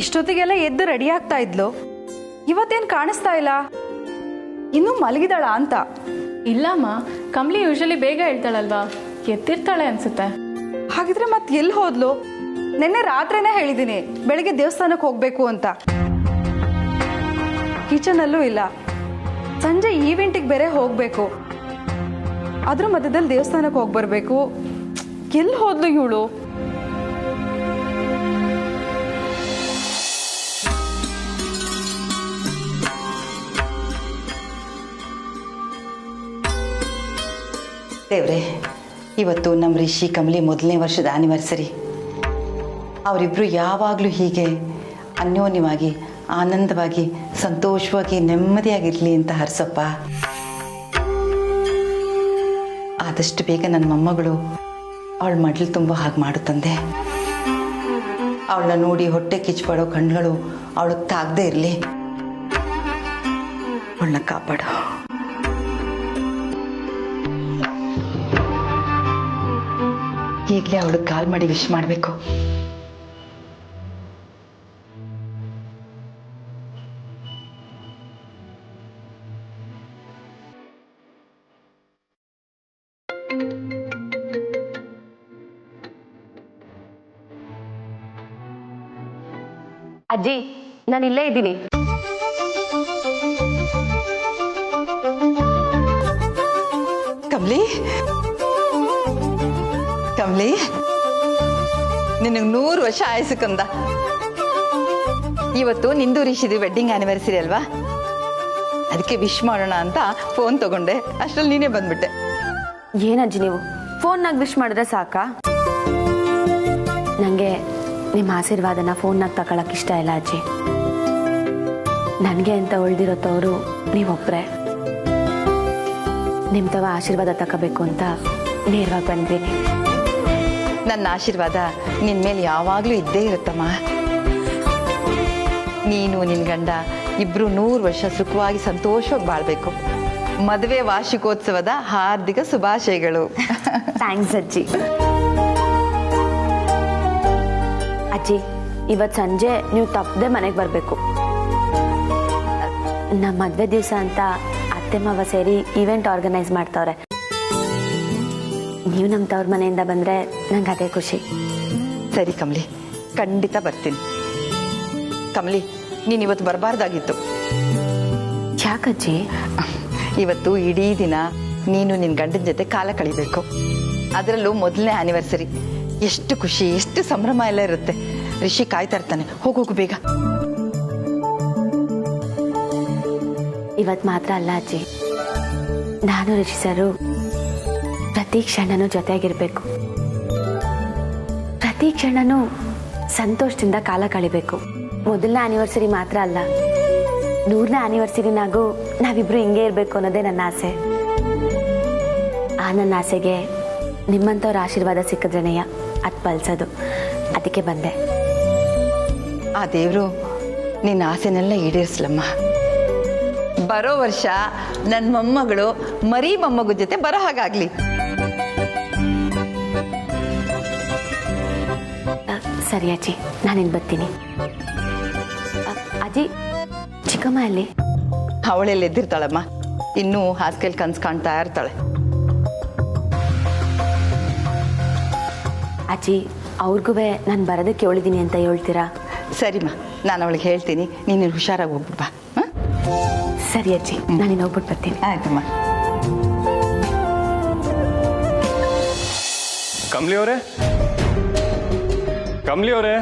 ಇಷ್ಟೊತ್ತಿಗೆಲ್ಲ ಎದ್ದು ರೆಡಿ ಆಗ್ತಾ ಇದ್ಲು, ಇವತ್ತೇನು ಕಾಣಿಸ್ತಾ ಇಲ್ಲ. ಇನ್ನೂ ಮಲಗಿದಾಳ ಅಂತ. ಇಲ್ಲಮ್ಮ, ಕಮಲಿ ಯೂಶಲಿ ಬೇಗ ಹೇಳ್ತಾಳಲ್ವಾ, ಎತ್ತಿರ್ತಾಳೆ ಅನ್ಸುತ್ತೆ. ಹಾಗಿದ್ರೆ ಮತ್ತೆ ಎಲ್ಲಿ ಹೋದ್ಲು? ನಿನ್ನೆ ರಾತ್ರಿನೇ ಹೇಳಿದ್ದೀನಿ ಬೆಳಿಗ್ಗೆ ದೇವಸ್ಥಾನಕ್ಕೆ ಹೋಗ್ಬೇಕು ಅಂತ. ಕಿಚನಲ್ಲೂ ಇಲ್ಲ. ಸಂಜೆ ಈವೆಂಟಿಗೆ ಬೇರೆ ಹೋಗ್ಬೇಕು, ಅದ್ರ ಮಧ್ಯದಲ್ಲಿ ದೇವಸ್ಥಾನಕ್ಕೆ ಹೋಗಿ ಬರ್ಬೇಕು. ಎಲ್ಲಿ ಹೋದ್ಲು ಇವಳು? ದೇವ್ರೆ, ಇವತ್ತು ನಮ್ಮ ರಿಷಿ ಕಮಲಿ ಮೊದಲನೇ ವರ್ಷದ ಆ್ಯನಿವರ್ಸರಿ. ಅವರಿಬ್ಬರು ಯಾವಾಗಲೂ ಹೀಗೆ ಅನ್ಯೋನ್ಯವಾಗಿ, ಆನಂದವಾಗಿ, ಸಂತೋಷವಾಗಿ, ನೆಮ್ಮದಿಯಾಗಿರಲಿ ಅಂತ ಹರ್ಸಪ್ಪ. ಆದಷ್ಟು ಬೇಗ ನನ್ನ ಮೊಮ್ಮಗಳು ಅವಳ ಮಡ್ಲು ತುಂಬ ಹಾಗೆ ಮಾಡುತ್ತಂದೆ. ಅವಳನ್ನ ನೋಡಿ ಹೊಟ್ಟೆ ಕಿಚ್ಪಡೋ ಕಣ್ಗಳು ಅವಳಿಗೆ ತಾಗದೇ ಇರಲಿ. ಅವಳನ್ನ ಕಾಪಾಡು. ಈಗಲೇ ಅವಳಿಗೆ ಕಾಲ್ ಮಾಡಿ ವಿಶ್ ಮಾಡಬೇಕು. ಅಜ್ಜಿ, ನಾನು ಇಲ್ಲೇ ಇದ್ದೀನಿ. ಕಮಲಿ, ಕಮಲಿ, ನಿನಗೆ 100 ವರ್ಷ ಆಯಸ್ಸು ಕಂದ. ಇವತ್ತು ನಿಂದು ರಿಷಿದು ವೆಡ್ಡಿಂಗ್ ಆ್ಯನಿವರ್ಸರಿ ಅಲ್ವಾ, ಅದಕ್ಕೆ ವಿಶ್ ಮಾಡೋಣ ಅಂತ ಫೋನ್ ತಗೊಂಡೆ. ಅಷ್ಟರಲ್ಲಿ ನೀನೇ ಬಂದ್ಬಿಟ್ಟೆ. ಏನಜ್ಜಿ ನೀವು ಫೋನ್ನಾಗ ವಿಶ್ ಮಾಡಿದ್ರೆ ಸಾಕಾ? ನನಗೆ ನಿಮ್ಮ ಆಶೀರ್ವಾದನ ಫೋನ್ನಾಗ ತಗೊಳಕ್ಕೆ ಇಷ್ಟ ಇಲ್ಲ ಅಜ್ಜಿ. ನನಗೆ ಅಂತ ಉಳ್ದಿರೋತವರು ನೀವೊಬ್ಬರೇ. ನಿಮ್ಮ ತವ ಆಶೀರ್ವಾದ ತಗೋಬೇಕು ಅಂತ ನೇರವಾಗಿ ಬಂದಿದ್ದೀನಿ. ನನ್ನ ಆಶೀರ್ವಾದ ನಿನ್ನ ಮೇಲೆ ಯಾವಾಗಲೂ ಇದ್ದೇ ಇರುತ್ತಮ್ಮ. ನೀನು ನಿನ್ನ ಗಂಡ ಇಬ್ರು 100 ವರ್ಷ ಸುಖವಾಗಿ ಸಂತೋಷವಾಗಿ ಬಾಳ್ಬೇಕು. ಮದುವೆ ವಾರ್ಷಿಕೋತ್ಸವದ ಹಾರ್ದಿಕ ಶುಭಾಶಯಗಳು. ಥ್ಯಾಂಕ್ಸ್ ಅಜ್ಜಿ. ಅಜ್ಜಿ, ಇವತ್ತು ಸಂಜೆ ನೀವು ತಪ್ಪದೆ ಮನೆಗೆ ಬರಬೇಕು. ನಮ್ಮ ಮದುವೆ ದಿವಸ ಅಂತ ಅತ್ತೆ ಮಾವ ಸೇರಿ ಈವೆಂಟ್ ಆರ್ಗನೈಸ್ ಮಾಡ್ತಾವ್ರೆ. ನೀವು ನಮ್ಮ ತವ್ರ ಮನೆಯಿಂದ ಬಂದರೆ ನಂಗೆ ಅದೇ ಖುಷಿ. ಸರಿ ಕಮಲಿ, ಖಂಡಿತ ಬರ್ತೀನಿ. ಕಮಲಿ, ನೀನು ಇವತ್ತು ಬರಬಾರ್ದಾಗಿತ್ತು. ಯಾಕಜ್ಜಿ? ಇವತ್ತು ಇಡೀ ದಿನ ನೀನು ನಿನ್ನ ಗಂಡನ ಜೊತೆ ಕಾಲ ಕಳಿಬೇಕು. ಅದರಲ್ಲೂ ಮೊದಲನೇ ಆ್ಯನಿವರ್ಸರಿ. ಎಷ್ಟು ಖುಷಿ, ಎಷ್ಟು ಸಂಭ್ರಮ ಎಲ್ಲ ಇರುತ್ತೆ. ರಿಷಿ ಕಾಯ್ತಾ ಇರ್ತಾನೆ. ಹೋಗು ಬೇಗ. ಇವತ್ತು ಮಾತ್ರ ಅಲ್ಲ ಅಜ್ಜಿ, ನಾನು ರಿಷಿ ಸರು ಪ್ರತಿ ಕ್ಷಣನೂ ಜೊತೆಯಾಗಿರ್ಬೇಕು. ಪ್ರತಿ ಕ್ಷಣನೂ ಸಂತೋಷದಿಂದ ಕಾಲ ಕಳಿಬೇಕು. ಮೊದಲನೇ ಆನಿವರ್ಸರಿ ಮಾತ್ರ ಅಲ್ಲ, 100ನೇ ಆನಿವರ್ಸರಿನಾಗೂ ನಾವಿಬ್ರು ಹಿಂಗೆ ಇರಬೇಕು ಅನ್ನೋದೇ ನನ್ನ ಆಸೆ. ಆ ನನ್ನ ಆಸೆಗೆ ನಿಮ್ಮಂಥವ್ರ ಆಶೀರ್ವಾದ ಸಿಕ್ಕಿದ್ರೇನೆಯ ಅದು ಫಲಿಸೋದು. ಅದಕ್ಕೆ ಬಂದೆ. ಆ ದೇವರು ನಿನ್ನ ಆಸೆನೆಲ್ಲ ಈಡೇರಿಸ್ಲಮ್ಮ. ಬರೋ ವರ್ಷ ನನ್ನ ಮೊಮ್ಮಗಳು ಮರಿ ಮೊಮ್ಮಗು ಜೊತೆ ಬರೋ ಹಾಗಾಗ್ಲಿ. ಸರಿ ಅಜ್ಜಿ, ನಾನಿನ್ನು ಬರ್ತೀನಿ. ಅಜ್ಜಿ, ಚಿಕ್ಕಮ್ಮ ಅಲ್ಲಿ? ಅವಳೆಲ್ಲ ಎದ್ದಿರ್ತಾಳಮ್ಮ. ಇನ್ನೂ ಹಾಸಿಗೆಯಲ್ಲಿ ಕನ್ಸು ಕಾಣ್ತಾ ಇರ್ತಾಳೆ. ಅಜ್ಜಿ, ಅವ್ರಿಗೂ ನಾನು ಬರೋದಕ್ಕೆ ಹೇಳಿದ್ದೀನಿ ಅಂತ ಹೇಳ್ತೀರಾ? ಸರಿಮ್ಮ, ನಾನು ಅವಳಿಗೆ ಹೇಳ್ತೀನಿ. ನೀನು ಹುಷಾರಾಗಿ ಹೋಗ್ಬಿಟ್ಟು ಬಾ. ಸರಿ ಅಜ್ಜಿ, ನಾನಿನ್ನು ಹೋಗ್ಬಿಟ್ಟು ಬರ್ತೀನಿ. ಆಯ್ತಮ್ಮ. ಕಮಲಿ ಅವರೇ, ಕಮಲಿ ಅವರೇ.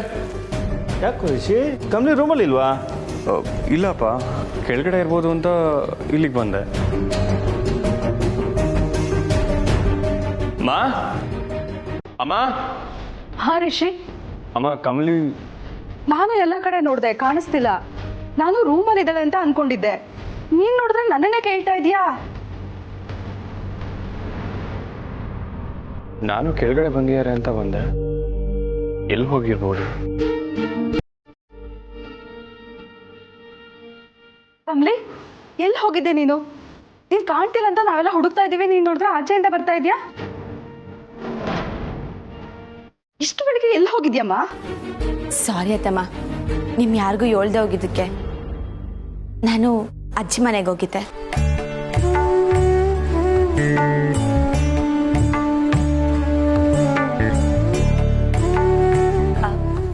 ಯಾಕೆ ರಿಷಿ, ಕಮಲಿ ರೂಮಲ್ಲಿ ಇಲ್ವಾ? ಇಲ್ಲಪ್ಪ, ಕೆಳಗಡೆ ಇರ್ಬೋದು ಅಂತ ಇಲ್ಲಿಗೆ ಬಂದೆ. ಮಾ, ಅಮ್ಮ. ಹಾ ರಿಷಿ, ಅಮ್ಮ, ಕಮಲಿ. ನಾನು ಎಲ್ಲ ಕಡೆ ನೋಡಿದೆ, ಕಾಣಿಸ್ತಿಲ್ಲ. ನಾನು ರೂಮಲ್ಲಿ ಇದ್ದಾಳೆ ಅಂತ ಅನ್ಕೊಂಡಿದ್ದೆ. ನೀನ್ ನೋಡಿದ್ರೆ ನನ್ನನ್ನೇ ಕೇಳ್ತಾ ಇದೀಯಾ? ನಾನು ಕೆಳಗಡೆ ಬಂದಿದ್ದಾರೆ ಅಂತ ಬಂದೆ. ಎಲ್ಲಿ ಹೋಗಿರ್ಬೋದು? ಕಮಲಿ, ಎಲ್ಲಿ ಹೋಗಿದ್ದೆ ನೀನು? ನೀನ್ ಕಾಣ್ತಿಲ್ಲ ಅಂತ ನಾವೆಲ್ಲ ಹುಡುಕ್ತಾ ಇದೀವಿ. ನೀನ್ ನೋಡಿದ್ರೆ ಆಚೆಯಿಂದ ಬರ್ತಾ ಇದೀಯಾ? ಇಷ್ಟು ಬೆಳಿಗ್ಗೆ ಎಲ್ಲಿ ಹೋಗಿದ್ಯಮ್ಮ? ಸಾರಿ ಅತ್ತಮ್ಮ, ನಿಮ್ ಯಾರಿಗೂ ಹೇಳ್ದೆ ಹೋಗಿದ್ದಕ್ಕೆ ನಾನು ಅಜ್ಜಿ ಮನೆಗೆ ಹೋಗಿದ್ದೆ.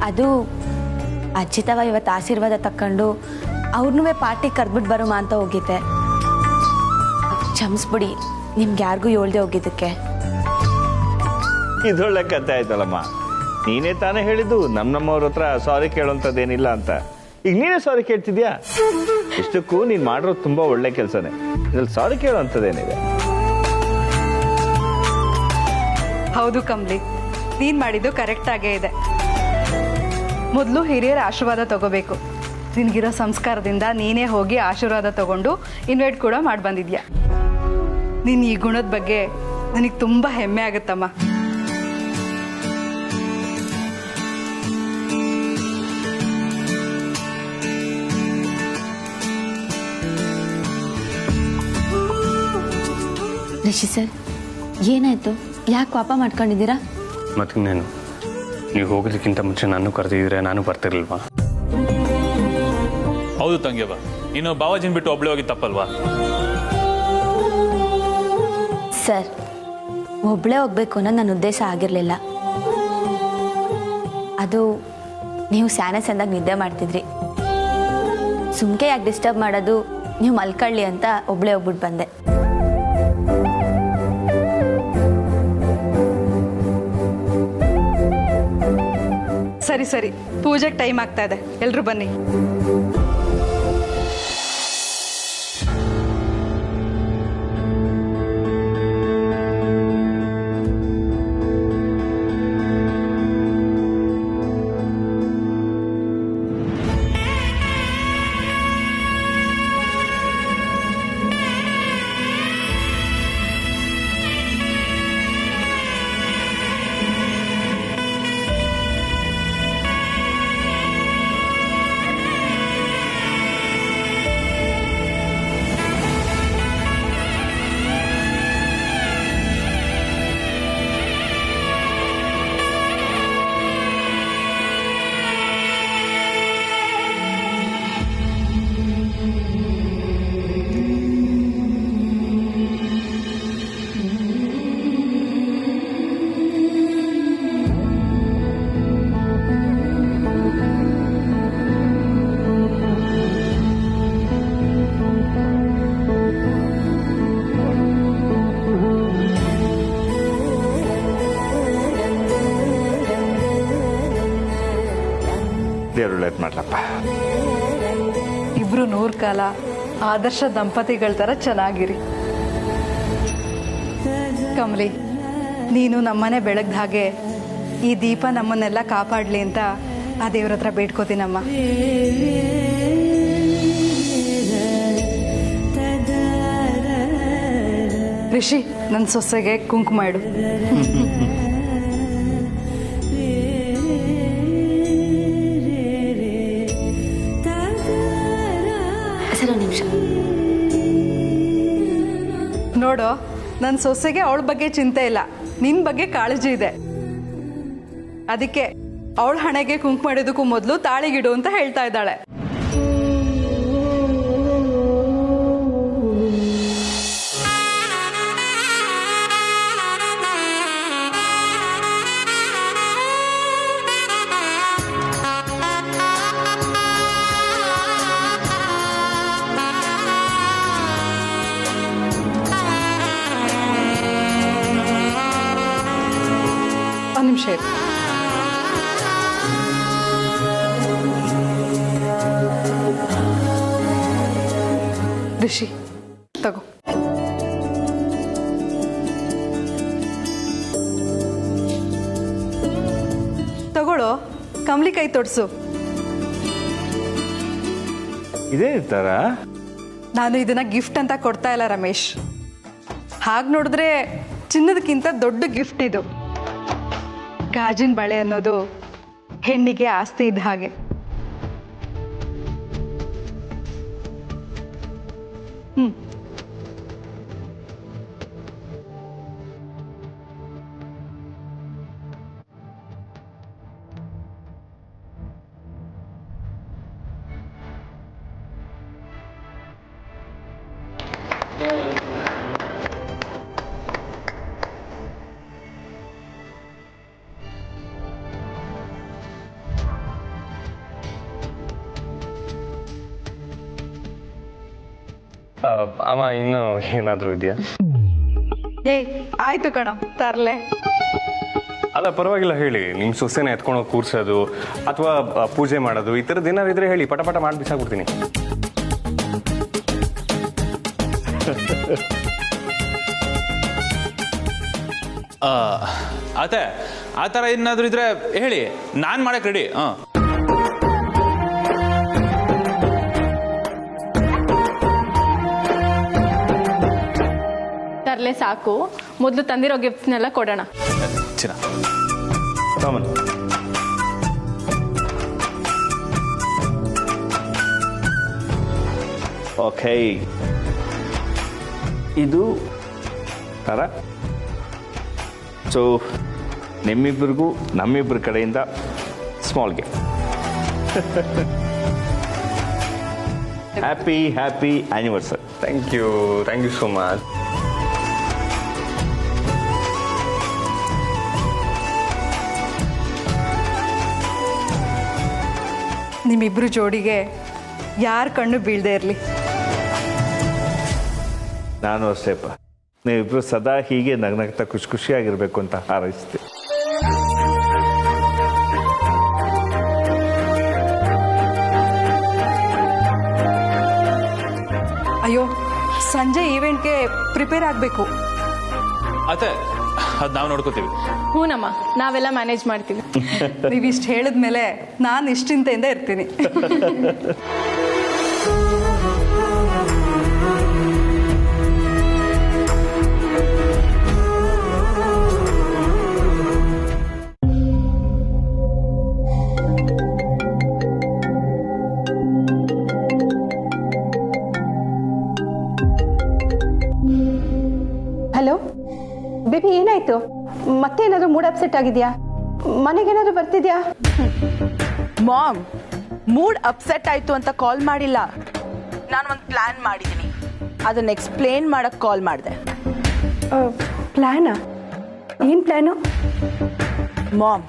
ಅದು ಅಜ್ಜಿ ತವ ಇವತ್ತು ಆಶೀರ್ವಾದ ತಕ್ಕೊಂಡು ಅವ್ರನ್ನೂ ಪಾರ್ಟಿ ಕರ್ದ್ಬಿಟ್ಟು ಬರೋಮ ಅಂತ ಹೋಗಿದ್ದೆ. ಕ್ಷಮಿಸ್ಬಿಡಿ ನಿಮ್ಗೆ ಯಾರಿಗೂ ಹೇಳ್ದೆ ಹೋಗಿದ್ದಕ್ಕೆ. ಇದೊಳ್ಳೆ ಕತೆ ಆಯ್ತಲ್ಲಮ್ಮ. ನೀನೇ ತಾನೇ ಹೇಳಿದ್ದು ನಮ್ಮವ್ರ ಹತ್ರ ಸಾರಿ ಕೇಳೋಂಥದ್ದೇನಿಲ್ಲ ಅಂತ. ಈಗ ನೀನೇ ಸಾರಿ ಕೇಳ್ತಿದ್ಯಾ? ಇಷ್ಟಕ್ಕೂ ನೀನು ಮಾಡಿರೋದು ತುಂಬ ಒಳ್ಳೆ ಕೆಲಸನೇ. ಇದ್ರಲ್ಲಿ ಸಾರಿ ಕೇಳೋಂಥದ್ದೇನಿದೆ? ಹೌದು ಕಮ್ಲಿ, ನೀನ್ ಮಾಡಿದ್ದು ಕರೆಕ್ಟ್ ಆಗೇ ಇದೆ. ಮೊದಲು ಹಿರಿಯರ ಆಶೀರ್ವಾದ ತಗೋಬೇಕು. ನಿನ್ಗಿರೋ ಸಂಸ್ಕಾರದಿಂದ ನೀನೇ ಹೋಗಿ ಆಶೀರ್ವಾದ ತಗೊಂಡು ಇನ್ವೈಟ್ ಕೂಡ ಮಾಡಿ ಬಂದಿದ್ಯಾ. ನೀನ್ ಈ ಗುಣದ ಬಗ್ಗೆ ನನಗೆ ತುಂಬಾ ಹೆಮ್ಮೆ ಆಗುತ್ತಮ್ಮ. ರಿಷಿ ಸರ್, ಏನಾಯ್ತು? ಯಾಕೆ ಕೋಪ ಮಾಡ್ಕೊಂಡಿದ್ದೀರಾ? ಮತ್ತಿನ್ನೇನು, ನೀವು ಹೋಗೋದಕ್ಕಿಂತ ಮುಂಚೆ ನಾನು ಕರೆದಿದ್ರೆ ನಾನು ಬರ್ತಿರ್ಲಿಲ್ವಾ? ಹೌದು ತಂಗ್ಯವ, ನೀನು ಬಾವಾಜಿನ ಬಿಟ್ಟು ಒಬ್ಳೆ ಹೋಗಿ ತಪ್ಪಲ್ವಾ? ಸರ್, ಒಬ್ಳೇ ಹೋಗ್ಬೇಕು ಅನ್ನೋದು ನನ್ನ ಉದ್ದೇಶ ಆಗಿರಲಿಲ್ಲ. ಅದು ನೀವು ಸ್ಯಾನೆ ಸಂದಾಗ ನಿದ್ದೆ ಮಾಡ್ತಿದ್ರಿ. ಸುಮ್ಕೆ ಯಾಕೆ ಡಿಸ್ಟರ್ಬ್ ಮಾಡೋದು, ನೀವು ಮಲ್ಕೊಳ್ಳಿ ಅಂತ ಒಬ್ಳೇ ಹೋಗ್ಬಿಟ್ಟು ಬಂದೆ. ಸರಿ ಸರಿ, ಪೂಜೆಗೆ ಟೈಮ್ ಆಗ್ತಾ ಇದೆ, ಎಲ್ರು ಬನ್ನಿ. ದೇವ್ರೊಳ್ಳೇದು ಮಾಡ್ಲಪ್ಪ. ಇಬ್ರು 100 ಕಾಲ ಆದರ್ಶ ದಂಪತಿಗಳ ಥರ ಚೆನ್ನಾಗಿರಿ. ಕಮಲಿ, ನೀನು ನಮ್ಮನೆ ಬೆಳಗ್ದ ಹಾಗೆ ಈ ದೀಪ ನಮ್ಮನ್ನೆಲ್ಲ ಕಾಪಾಡಲಿ ಅಂತ ಆ ದೇವ್ರ ಹತ್ರ ಬೇಡ್ಕೋತೀನಮ್ಮ. ರಿಷಿ, ನನ್ನ ಸೊಸೆಗೆ ಕುಂಕುಮ ಇಡು. ಸರ್, ಒಂದು ನಿಮಿಷ. ನೋಡು, ನನ್ನ ಸೊಸೆಗೆ ಅವಳ ಬಗ್ಗೆ ಚಿಂತೆ ಇಲ್ಲ, ನಿನ್ನ ಬಗ್ಗೆ ಕಾಳಜಿ ಇದೆ. ಅದಕ್ಕೆ ಅವಳ ಹಣೆಗೆ ಕುಂಕುಮ ಇಡೋದಕ್ಕೂ ಮೊದಲು ತಾಳಿಗಿಡು ಅಂತ ಹೇಳ್ತಾ ಇದ್ದಾಳೆ. ಒಂದು ನಿಮಿಷ ಇರು. ರಿಷಿ, ತಗೋ. ತಗೊಳ್ಳೋ, ಕಮಲಿ ಕೈ ತೊಡ್ಸು. ಇದೇನಿರ್ತಾರ? ನಾನು ಇದನ್ನ ಗಿಫ್ಟ್ ಅಂತ ಕೊಡ್ತಾ ಇಲ್ಲ ರಮೇಶ್. ಹಾಗೆ ನೋಡಿದ್ರೆ ಚಿನ್ನದಕ್ಕಿಂತ ದೊಡ್ಡ ಗಿಫ್ಟ್ ಇದು. ಗಾಜಿನ ಬಳೆ ಅನ್ನೋದು ಹೆಣ್ಣಿಗೆ ಆಸ್ತಿ ಇದ್ದ ಹಾಗೆ. ಅಮ್ಮ ಇನ್ನು ಏನಾದರೂ ಇದೆಯಾ? ಏಯ್ ಆಯ್ತು ಕಣ ತರ್ಲೆ. ಅಲ್ಲ ಪರವಾಗಿಲ್ಲ ಹೇಳಿ, ನಿಮ್ಮ ಸೊಸೆನ ಎತ್ಕೊಂಡು ಹೋಗಿ ಕೂರ್ಸೋದು ಅಥವಾ ಪೂಜೆ ಮಾಡೋದು ಈ ಥರದ್ದು ಏನಾದ್ರು ಇದ್ರೆ ಹೇಳಿ, ಪಟ ಪಟ ಮಾಡಿ ಬಿಸಾಕ್ಬಿಡ್ತೀನಿ. ಅತ್ತೆ ಆ ಥರ ಏನಾದರೂ ಇದ್ರೆ ಹೇಳಿ, ನಾನು ಮಾಡಕ್ಕೆ ರೆಡಿ. ಹಾಂ ತರಲೆ ಸಾಕು, ಮೊದಲು ತಂದಿರೋ ಗಿಫ್ಟ್ಸ್ನೆಲ್ಲ ಕೊಡೋಣ. ಚಿನ್ನ ಕಾಮನ್. ಓಕೆ, ಇದು ಥರ. ಸೊ ನಿಮ್ಮಿಬ್ಬರಿಗೂ ನಮ್ಮಿಬ್ಬರ ಕಡೆಯಿಂದ small gift. Happy anniversary. Thank you so much. ನಿಮ್ಮಿಬ್ರು ಜೋಡಿಗೆ ಯಾರ ಕಣ್ಣು ಬೀಳದೆ ಇರಲಿ. ನಾನು ಅಷ್ಟೇಪ್ಪ, ನೀವಿಬ್ರು ಸದಾ ಹೀಗೆ ನಗ್ನಗ್ತಾ ಖುಷಿಯಾಗಿರ್ಬೇಕು ಅಂತ ಹಾರೈಸ್ತೀನಿ. ಅಯ್ಯೋ, ಸಂಜೆ ಈವೆಂಟ್ಗೆ ಪ್ರಿಪೇರ್ ಆಗಬೇಕು. ಅತ್ತೆ ಅದು ನಾವು ನೋಡ್ಕೋತೀವಿ. ಹ್ಞೂನಮ್ಮ, ನಾವೆಲ್ಲ ಮ್ಯಾನೇಜ್ ಮಾಡ್ತೀವಿ. ನೀವಿಷ್ಟು ಹೇಳಿದ್ಮೇಲೆ ನಾನು ನಿಶ್ಚಿಂತೆಯಿಂದ ಇರ್ತೀನಿ. ಹಲೋ ಬೇಬಿ, ಏನಾಯ್ತು? ಮತ್ತೇನಾದ್ರೂ ಮೂಡ್ ಅಪ್ಸೆಟ್ ಆಗಿದ್ಯಾ? ಮನೆಗೇನಾದ್ರೂ ಬರ್ತಿದ್ಯಾ? ಮಾಮ್, ಮೂಡ್ ಅಪ್ಸೆಟ್ ಆಯ್ತು ಅಂತ ಕಾಲ್ ಮಾಡಿಲ್ಲ. ನಾನು ಒಂದು ಪ್ಲಾನ್ ಮಾಡಿದ್ದೀನಿ, ಅದನ್ನ ಎಕ್ಸ್ಪ್ಲೇನ್ ಮಾಡಕ್ ಕಾಲ್ ಮಾಡಿದೆ. ಪ್ಲಾನಾ? ಏನ್ ಪ್ಲಾನು? ಮಾಮ್,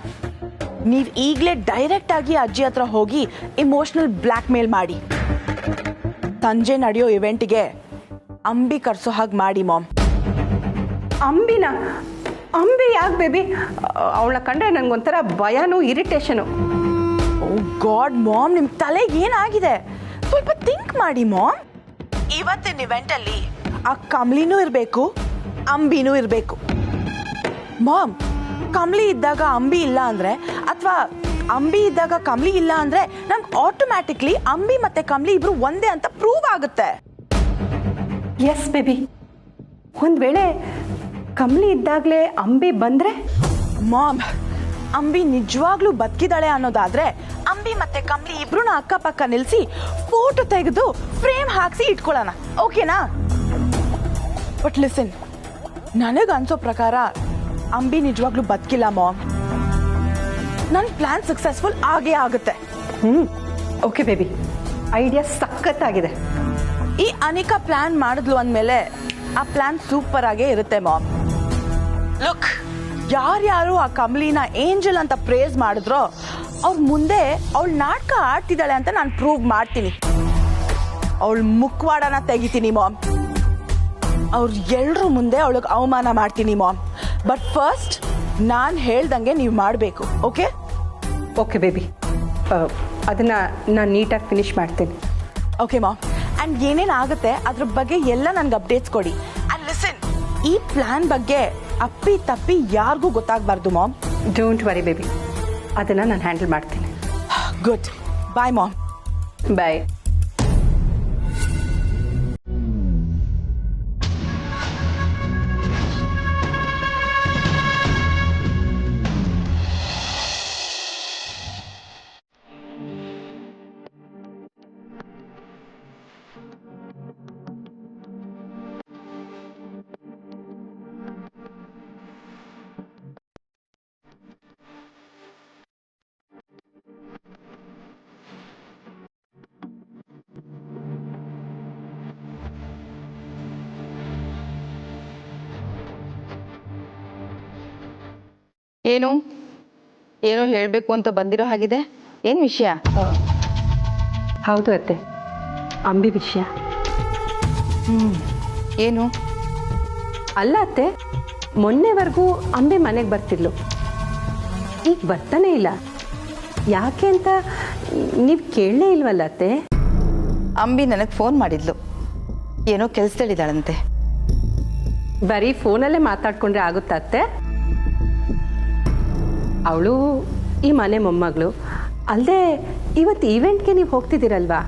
ನೀವು ಈಗಲೇ ಡೈರೆಕ್ಟ್ ಆಗಿ ಅಜ್ಜಿ ಹತ್ರ ಹೋಗಿ ಇಮೋಷನಲ್ ಬ್ಲ್ಯಾಕ್ ಮೇಲ್ ಮಾಡಿ ಸಂಜೆ ನಡೆಯೋ ಇವೆಂಟ್ಗೆ ಅಂಬಿ ಕರ್ಸೋ ಹಾಗೆ ಮಾಡಿ ಮಾಮ್. ಅಂಬಿನಾ? ಅಂಬಿ ಯಾಕೆ ಬೇಬಿ? ಅವಳ ಕಂಡ್ರೆ ನನಗೊಂಥರ ಭಯನೂ ಇರಿಟೇಷನು. ಓ ಗಾಡ್ ಮಾಮ್, ನಿಮ್ ತಲೆಗೆ ಏನಾಗಿದೆ? ಸ್ವಲ್ಪ ಥಿಂಕ್ ಮಾಡಿ ಮಾಮ್. ಇವತ್ತಿನ ಇವೆಂಟ್ ಅಲ್ಲಿ ಆ ಕಮ್ಲಿನೂ ಇರಬೇಕು, ಅಂಬಿನೂ ಇರಬೇಕು. ಮಾಮ್, ಕಮ್ಲಿ ಇದ್ದಾಗ ಅಂಬಿ ಇಲ್ಲ ಅಂದ್ರೆ ಅಥವಾ ಅಂಬಿ ಇದ್ದಾಗ ಕಮ್ಲಿ ಇಲ್ಲ ಅಂದ್ರೆ ನಮ್ಗೆ ಆಟೋಮ್ಯಾಟಿಕ್ಲಿ ಅಂಬಿ ಮತ್ತೆ ಕಮ್ಲಿ ಇಬ್ರು ಒಂದೇ ಅಂತ ಪ್ರೂವ್ ಆಗುತ್ತೆ. ಎಸ್ ಬೇಬಿ, ಒಂದ್ ವೇಳೆ ಕಮ್ಲಿ ಇದ್ದಾಗಲೇ ಅಂಬಿ ಬಂದ್ರೆ? ಮಾಮ್, ಅಂಬಿ ನಿಜವಾಗ್ಲೂ ಬದುಕಿದಾಳೆ ಅನ್ನೋದಾದ್ರೆ ಅಂಬಿ ಮತ್ತೆ ಕಮ್ಲಿ ಇಬ್ರುನ ಅಕ್ಕಪಕ್ಕ ನಿಲ್ಸಿ ಫೋಟೋ ತೆಗೆದು ಫ್ರೇಮ್ ಹಾಕ್ಸಿ ಇಟ್ಕೊಳ್ಳೋಣ, ಓಕೆನಾ? ಬಟ್ ಲಿಸನ್, ನನಗೆ ಅನ್ಸೋ ಪ್ರಕಾರ ಅಂಬಿ ನಿಜವಾಗ್ಲೂ ಬದುಕಿಲ್ಲ ಮಾಮ್. ನನ್ನ ಪ್ಲಾನ್ ಸಕ್ಸಸ್ಫುಲ್ ಆಗೇ ಆಗುತ್ತೆ. ಓಕೆ ಬೇಬಿ, ಐಡಿಯಾ ಸಖತ್ತಾಗಿದೆ. ಈ ಅನಿಕಾ ಪ್ಲಾನ್ ಮಾಡಿದ್ಲು ಅಂದ್ಮೇಲೆ ಆ ಪ್ಲಾನ್ ಸೂಪರ್ ಆಗೇ ಇರುತ್ತೆ ಮಾಮ್. ಲುಕ್, ಯಾರ್ಯಾರು ಆ ಕಮ್ಲಿನ ಏಂಜಲ್ ಅಂತ ಪ್ರೇಸ್ ಮಾಡಿದ್ರೋ ಅವ್ರ ಮುಂದೆ ಅವಳು ನಾಟಕ ಆಡ್ತಿದ್ದಾಳೆ ಅಂತ ನಾನು ಪ್ರೂವ್ ಮಾಡ್ತೀನಿ. ಅವಳ ಮುಖವಾಡನ ತೆಗಿತೀನಿ ಮಾಮ್. ಅವ್ರ ಎಲ್ರ ಮುಂದೆ ಅವಳಿಗೆ ಅವಮಾನ ಮಾಡ್ತೀನಿ ಮಾಮ್. ಬಟ್ ಫಸ್ಟ್ ನಾನು ಹೇಳ್ದಂಗೆ ನೀವು ಮಾಡಬೇಕು, ಓಕೆ? ಓಕೆ ಬೇಬಿ, ಅದನ್ನ ನಾನು ನೀಟಾಗಿ ಫಿನಿಶ್ ಮಾಡ್ತೀನಿ. Okay ma'am. ಆ್ಯಂಡ್ ಏನೇನು ಆಗುತ್ತೆ ಅದ್ರ ಬಗ್ಗೆ ಎಲ್ಲ ನನಗೆ ಅಪ್ಡೇಟ್ಸ್ ಕೊಡಿ. ಆ್ಯಂಡ್ ಲಿಸನ್, ಈ ಪ್ಲಾನ್ ಬಗ್ಗೆ ಅಪ್ಪಿ ತಪ್ಪಿ ಯಾರಿಗೂ ಗೊತ್ತಾಗಬಾರ್ದು ಮಾಮ್. ಡೋಂಟ್ ವರಿ ಬೇಬಿ, ಅದನ್ನ ನಾನು ಹ್ಯಾಂಡಲ್ ಮಾಡ್ತೀನಿ. ಗುಡ್. ಬಾಯ್ ಮಾಮ್. ಬಾಯ್. ಏನು ಏನೋ ಹೇಳಬೇಕು ಅಂತ ಬಂದಿರೋ ಹಾಗಿದೆ. ಏನು ವಿಷಯ? ಹೌದು ಅತ್ತೆ, ಅಂಬಿ ವಿಷಯ. ಏನು? ಅಲ್ಲ ಅತ್ತೆ, ಮೊನ್ನೆವರೆಗೂ ಅಂಬೆ ಮನೆಗೆ ಬರ್ತಿದ್ಲು, ಈಗ ಬರ್ತಾನೆ ಇಲ್ಲ. ಯಾಕೆ ಅಂತ ನೀವು ಕೇಳಲೇ ಇಲ್ವಲ್ಲ ಅತ್ತೆ? ಅಂಬಿ ನನಗೆ ಫೋನ್ ಮಾಡಿದ್ಲು, ಏನೋ ಕೆಲಸದಲ್ಲಿದ್ದಾಳಂತೆ. ಬರೀ ಫೋನಲ್ಲೇ ಮಾತಾಡ್ಕೊಂಡ್ರೆ ಆಗುತ್ತಾ ಅತ್ತೆ? ಅವಳು ಈ ಮನೆ ಮೊಮ್ಮಗಳು ಅಲ್ಲದೆ, ಇವತ್ತು ಈವೆಂಟ್ಗೆ ನೀವು ಹೋಗ್ತಿದ್ದೀರಲ್ವಾ,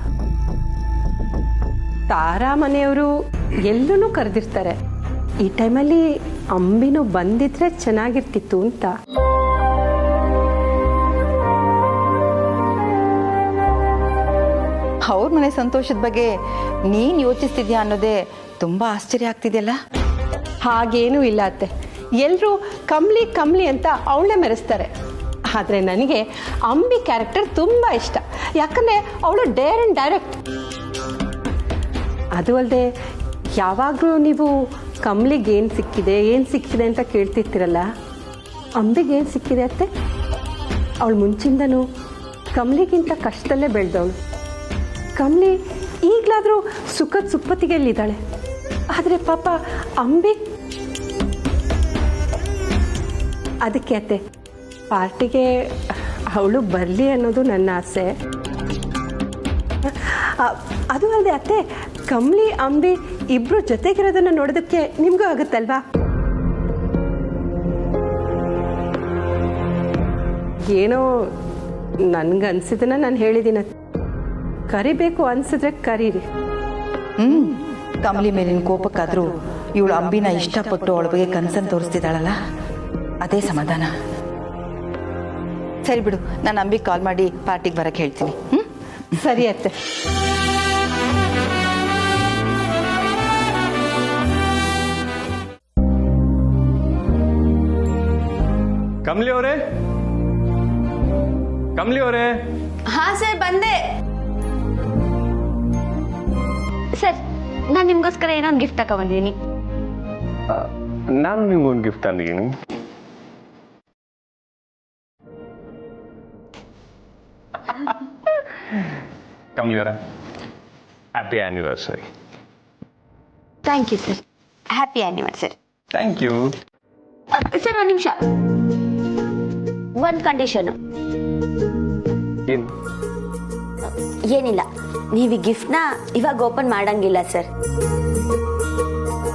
ತಾರಾ ಮನೆಯವರು ಎಲ್ಲರೂ ಕರೆದಿರ್ತಾರೆ. ಈ ಟೈಮಲ್ಲಿ ಅಂಬಿನೂ ಬಂದಿದ್ರೆ ಚೆನ್ನಾಗಿರ್ತಿತ್ತು ಅಂತ. ಅವ್ರ ಮನೆ ಸಂತೋಷದ ಬಗ್ಗೆ ನೀನು ಯೋಚಿಸ್ತಿದ್ಯಾ ಅನ್ನೋದೇ ತುಂಬ ಆಶ್ಚರ್ಯ ಆಗ್ತಿದೆಯಲ್ಲ. ಹಾಗೇನೂ ಇಲ್ಲ ಅತ್ತೆ, ಎಲ್ಲರೂ ಕಮ್ಲಿ ಕಮ್ಲಿ ಅಂತ ಅವಳೇ ಮೆರೆಸ್ತಾರೆ. ಆದರೆ ನನಗೆ ಅಂಬಿ ಕ್ಯಾರೆಕ್ಟರ್ ತುಂಬ ಇಷ್ಟ. ಯಾಕಂದರೆ ಅವಳು ಡೇರ್ ಆ್ಯಂಡ್ ಡೈರೆಕ್ಟ್. ಅದು ಅಲ್ಲದೆ ಯಾವಾಗಲೂ ನೀವು ಕಮ್ಲಿಗೆ ಏನು ಸಿಕ್ಕಿದೆ ಅಂತ ಕೇಳ್ತಿರ್ತೀರಲ್ಲ, ಅಂಬಿಗೆ ಏನು ಸಿಕ್ಕಿದೆ ಅತ್ತೆ? ಅವಳು ಮುಂಚಿಂದನೂ ಕಮ್ಲಿಗಿಂತ ಕಷ್ಟದಲ್ಲೇ ಬೆಳೆದವಳು. ಕಮ್ಲಿ ಈಗಲಾದರೂ ಸುಖದ ಸುಪ್ಪತ್ತಿಗೆಲ್ಲಿದ್ದಾಳೆ. ಆದರೆ ಪಾಪ ಅಂಬಿ, ಅದಕ್ಕೆ ಅತ್ತೆ ಪಾರ್ಟಿಗೆ ಅವಳು ಬರಲಿ ಅನ್ನೋದು ನನ್ನ ಆಸೆ. ಅದು ಅಲ್ಲದೆ ಅತ್ತೆ, ಕಮ್ಲಿ ಅಂಬಿ ಇಬ್ರು ಜೊತೆಗಿರೋದನ್ನು ನೋಡೋದಕ್ಕೆ ನಿಮಗೂ ಆಗುತ್ತಲ್ವಾ? ಏನೋ ನನ್ಗನ್ಸಿದ್ದನ್ನ ನಾನು ಹೇಳಿದ್ದೀನಿ. ಕರಿಬೇಕು ಅನ್ಸಿದ್ರೆ ಕರೀರಿ. ಕಮಲಿ ಮೇಲಿನ ಕೋಪಕ್ಕಾದ್ರೂ ಇವಳು ಅಂಬಿನ ಇಷ್ಟಪಟ್ಟು ಅವಳ ಬಗ್ಗೆ ಕನ್ಸನ್ನು ತೋರಿಸ್ತಿದ್ದಾಳಲ್ಲ, ಅದೇ ಸಮಾಧಾನ. ಸರಿ ಬಿಡು, ನಾನು ಅಂಬಿಗೆ ಕಾಲ್ ಮಾಡಿ ಪಾರ್ಟಿಗೆ ಬರಕ್ಕೆ ಹೇಳ್ತೀನಿ. ಸರಿ ಅತ್ತೆ. ಕಮಲಿ ಅವರೇ, ಕಮಲಿ ಅವರೇ. ಹಾ ಸರ್, ಬಂದೆ ಸರ್. ನಾನು ನಿಮ್ಗೋಸ್ಕರ ಏನೋ ಒಂದು ಗಿಫ್ಟ್ ತಗೊಂಡಿದ್ದೀನಿ. ನಾನು ನಿಮ್ಗೊಂದು ಗಿಫ್ಟ್ ತಂದಿದ್ದೀನಿ. ಕಮಲಿ ಅವರೇ, happy anniversary. Thank you sir. Happy anniversary. Thank you sir. ಒಂದು ನಿಮಿಷ, ಒಂದು ಕಂಡೀಷನು. ಏನು? ಏನಿಲ್ಲ, ನೀವು ಈ ಗಿಫ್ಟ್ನ ಇವಾಗ ಓಪನ್ ಮಾಡಂಗಿಲ್ಲ ಸರ್.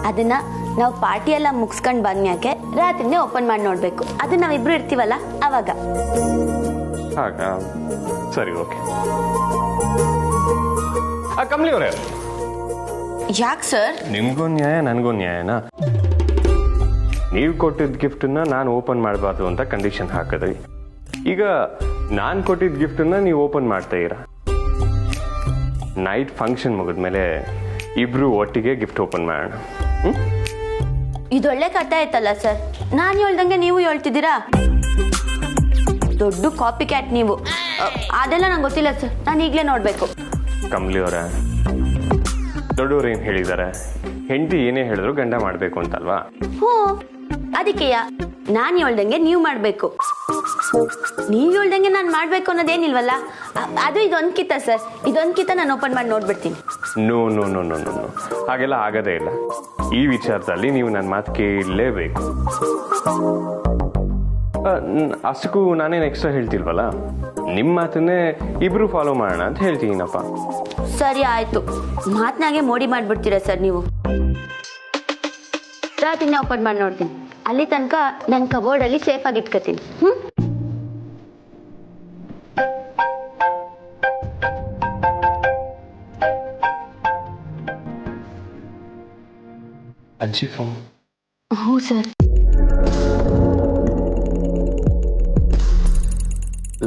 ಅದನ್ನ ನಾವು ಪಾರ್ಟಿ ಎಲ್ಲ ಮುಗಿಸ್ಕೊಂಡು ಬಂದ್ಮ್ಯಾಕೆ ರಾತ್ರಿನೇ ಓಪನ್ ಮಾಡಿ ನೋಡ್ಬೇಕು. ಅದು ನಾವಿಬ್ರು ಇರ್ತೀವಲ್ಲ ಅವಾಗ. ಹಾಗಾ? ಸರಿ, ಓಕೆ. ಕಮಲಿ ಅವರೇ, ಯಾಕೆ ಸರ್? ನಿಮ್ಗೊಂದು ನ್ಯಾಯ, ನನಗೊಂದು ನ್ಯಾಯನಾ? ನೀವು ಕೊಟ್ಟಿದ್ದ ಗಿಫ್ಟನ್ನ ನಾನು ಓಪನ್ ಮಾಡಬಾರ್ದು ಅಂತ ಕಂಡೀಷನ್ ಹಾಕಿದ್ರಿ. ಈಗ ನಾನು ಕೊಟ್ಟಿದ್ದ ಗಿಫ್ಟನ್ನ ನೀವು ಓಪನ್ ಮಾಡ್ತಾ ಇರ. ನೈಟ್ ಫಂಕ್ಷನ್ ಮುಗಿದ್ಮೇಲೆ ಇಬ್ರು ಒಟ್ಟಿಗೆ ಗಿಫ್ಟ್ ಓಪನ್ ಮಾಡೋಣ. ಇದೊಳ್ಳೆ ಕಥೆ ಆಯ್ತಲ್ಲ ಸರ್. ನಾನು ಹೇಳ್ದಂಗೆ ನೀವು ಹೇಳ್ತಿದ್ದೀರಾ. ದೊಡ್ಡ ಕಾಪಿ ಕ್ಯಾಟ್ ನೀವು. ಅದೆಲ್ಲ ನಂಗೆ ಗೊತ್ತಿಲ್ಲ ಸರ್, ನಾನು ಈಗಲೇ ನೋಡಬೇಕು. ಕಮಲಿ ಅವರ, ದೊಡ್ಡವ್ರು ಏನು ಹೇಳಿದ್ದಾರೆ, ಹೆಂಡತಿ ಏನೇ ಹೇಳಿದ್ರು ಗಂಡ ಮಾಡಬೇಕು ಅಂತಲ್ವಾ? ಹ್ಞೂ, ಅದಕ್ಕೆಯ ನಾನು ಹೇಳ್ದಂಗೆ ನೀವು ಮಾಡಬೇಕು. ನೀವು ಹೇಳ್ದಂಗೆ ನಾನು ಮಾಡಬೇಕು ಅನ್ನೋದೇನಿಲ್ವಲ್ಲ. ಅದು ಇದೊಂದು ಕಿತ್ತ ಸರ್, ಇದೊಂದು ಕಿತ್ತ ನಾನು ಓಪನ್ ಮಾಡಿ ನೋಡ್ಬಿಡ್ತೀನಿ. No no no no no no, ಹಾಗೆಲ್ಲ ಆಗೋದೇ ಇಲ್ಲ. ಈ ವಿಚಾರದಲ್ಲಿ ನೀವು ನನ್ನ ಮಾತು ಕೇಳಲೇಬೇಕು. ಅಷ್ಟಕ್ಕೂ ನಾನೇನು ಎಕ್ಸ್ಟ್ರಾ ಹೇಳ್ತಿಲ್ವಲ್ಲ, ನಿಮ್ಮ ಮಾತನ್ನೇ ಇಬ್ರು ಫಾಲೋ ಮಾಡೋಣ ಅಂತ ಹೇಳ್ತೀನಪ್ಪ. ಸರಿ ಆಯ್ತು, ಮಾತನಾಗೆ ಮೋಡಿ ಮಾಡ್ಬಿಡ್ತೀರಾ ಸರ್ ನೀವು. ರಾತ್ರಿನೇ ಓಪನ್ ಮಾಡಿ ನೋಡ್ತೀನಿ. ಅಲ್ಲಿ ತನಕ ನನ್ನ ಕಬೋರ್ಡಲ್ಲಿ ಸೇಫ್ ಆಗಿ ಇಟ್ಕೋತೀನಿ. ಅಜ್ಜಿ ಫೋನ್. ಹ್ಞೂ ಸರ್.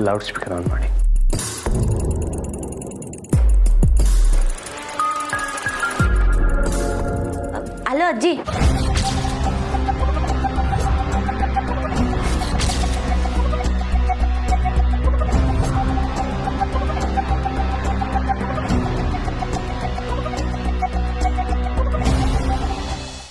ಲೌಡ್ ಸ್ಪೀಕರ್ ಆನ್ ಮಾಡಿ. ಹಲೋ ಅಜ್ಜಿ.